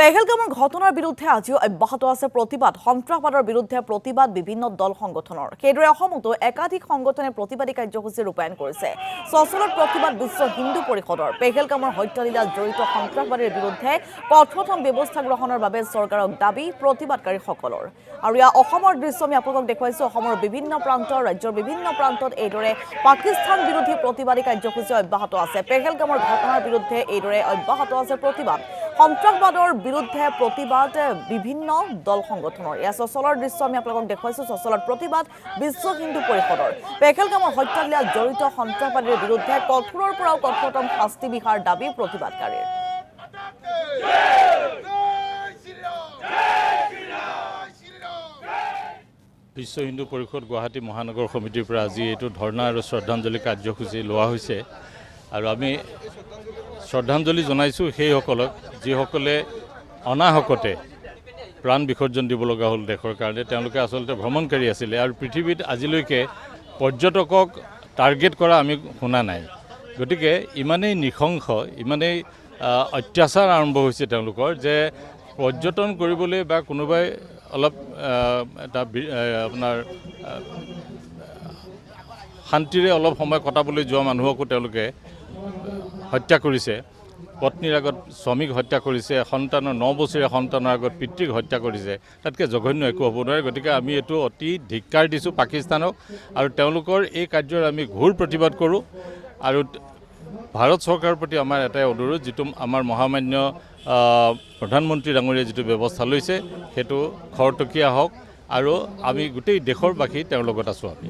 পেহেলগামৰ ঘটনাৰ বিৰুদ্ধে আজিও অব্যাহত আছে প্ৰতিবাদ সন্ত্ৰাসবাদৰ বিৰুদ্ধে প্ৰতিবাদ বিভিন্ন দল সংগঠনৰ সেইদৰে অসমতো একাধিক সংগঠনে প্ৰতিবাদী কাৰ্যসূচী ৰূপায়ণ কৰিছে সচলত প্ৰতিবাদ বিশ্ব হিন্দু পৰিষদৰ পেহেলগামৰ হত্যালীলাত জড়িত সন্ত্ৰাসবাদীৰ বিৰুদ্ধে কঠোৰতম ব্যৱস্থা গ্ৰহণৰ বাবে চৰকাৰক দাবী প্ৰতিবাদকাৰীসকলৰ আৰু ইয়া অসমৰ দৃশ্য আমি আপোনালোকক দেখুৱাইছো অসমৰ বিভিন্ন প্ৰান্ত ৰাজ্যৰ বিভিন্ন প্ৰান্তত এইদৰে পাকিস্তান বিৰোধী প্ৰতিবাদী কাৰ্যসূচী অব্যাহত আছে পেহেলগামৰ ঘটনাৰ বিৰুদ্ধে এইদৰে অব্যাহত আছে প্ৰতিবাদ সন্ত্ৰাসবাদৰ বিৰুদ্ধে প্ৰতিবাদ বিভিন্ন দল সংগঠনৰ ইয়া সচলৰ দৃশ্য আমি আপোনালোকক দেখুৱাইছো সচলৰ প্ৰতিবাদ বিশ্ব হিন্দু পৰিষদৰ পেহেলগামৰ হত্যালীলাত জড়িত সন্ত্ৰাসবাদীৰ বিৰুদ্ধে কঠোৰৰ পৰাও কঠোৰতম শাস্তি বিহাৰ দাবী প্ৰতিবাদকাৰীৰ বিশ্ব হিন্দু পৰিষদ গুৱাহাটী মহানগৰ সমিতিৰ পৰা আজি এইটো ধৰ্ণা আৰু শ্ৰদ্ধাঞ্জলি কাৰ্যসূচী লোৱা হৈছে আৰু আমি শ্ৰদ্ধাঞ্জলি জনাইছো সেইসকলক যিসকলে অনাহকতে প্ৰাণ বিসৰ্জন দিব লগা হ'ল দেশৰ কাৰণে তেওঁলোকে আচলতে ভ্ৰমণকাৰী আছিলে আৰু পৃথিৱীত আজিলৈকে পৰ্যটকক টাৰ্গেট কৰা আমি শুনা নাই গতিকে ইমানেই নিশংস ইমানেই অত্যাচাৰ আৰম্ভ হৈছে তেওঁলোকৰ যে পৰ্যটন কৰিবলৈ বা কোনোবাই অলপ এটা আপোনাৰ শান্তিৰে অলপ সময় কটাবলৈ যোৱা মানুহকো তেওঁলোকে হত্যা কৰিছে পত্নীৰ আগত স্বামীক হত্যা কৰিছে সন্তানৰ 9 বছৰীয়া সন্তানৰ আগত পিতৃক হত্যা কৰিছে তাতকৈ জঘন্য একো হ'ব নোৱাৰে গতিকে আমি এইটো অতি ধিক্কাৰ দিছোঁ পাকিস্তানক আৰু তেওঁলোকৰ এই কাৰ্যৰ আমি ঘোৰ প্ৰতিবাদ কৰোঁ আৰু ভাৰত চৰকাৰৰ প্ৰতি আমাৰ এটাই অনুৰোধ যিটো আমাৰ মহামান্য প্ৰধানমন্ত্ৰী ডাঙৰীয়াই যিটো ব্যৱস্থা লৈছে সেইটো খৰতকীয়া হওক আৰু আমি গোটেই দেশৰ বাসী তেওঁৰ লগত আছোঁ আমি